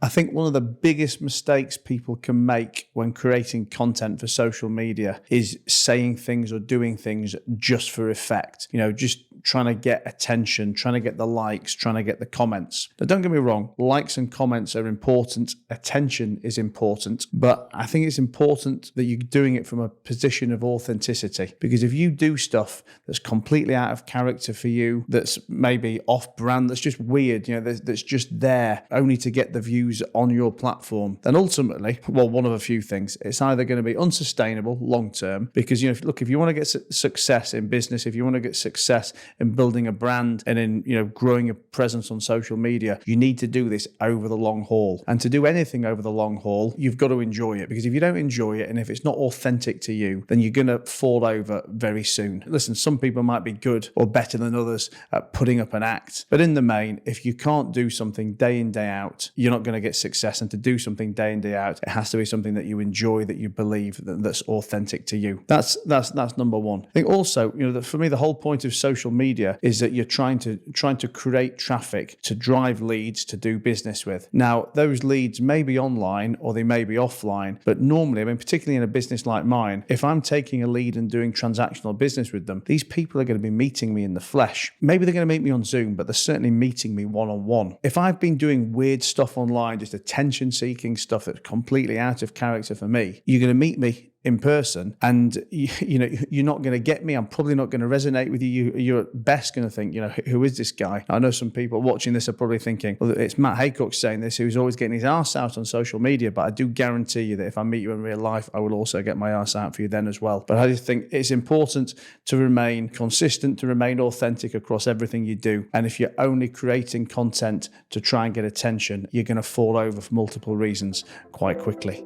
I think one of the biggest mistakes people can make when creating content for social media is saying things or doing things just for effect. Just trying to get attention, trying to get the likes, trying to get the comments. Now, don't get me wrong, likes and comments are important. Attention is important. But I think it's important that you're doing it from a position of authenticity. Because if you do stuff that's completely out of character for you, that's maybe off brand, that's just weird, that's just there only to get the views on your platform, then ultimately, one of a few things. It's either going to be unsustainable long term, because if you want to get success in business, if you want to get success in building a brand and in growing a presence on social media, you need to do this over the long haul. And to do anything over the long haul, you've got to enjoy it, because if you don't enjoy it and if it's not authentic to you, then you're going to fall over very soon. Listen, some people might be good or better than others at putting up an act, but in the main, if you can't do something day in, day out, you're not going to get success. And to do something day in, day out, it has to be something that you enjoy, that you believe, that's authentic to you. That's number one. I think also, that for me, the whole point of social media is that you're trying to create traffic to drive leads to do business with. Now, those leads may be online or they may be offline, but normally, particularly in a business like mine, if I'm taking a lead and doing transactional business with them, these people are going to be meeting me in the flesh. Maybe they're going to meet me on Zoom, but they're certainly meeting me one-on-one. If I've been doing weird stuff online, just attention-seeking stuff that's completely out of character for me, you're going to meet me in person and you're not going to get me. I'm probably not going to resonate with you. You're at best going to think, who is this guy? I know some people watching this are probably thinking, well, it's Matt Haycox saying this, who's always getting his arse out on social media. But I do guarantee you that if I meet you in real life, I will also get my arse out for you then as well. But I just think it's important to remain consistent, to remain authentic across everything you do. And if you're only creating content to try and get attention, you're going to fall over for multiple reasons quite quickly.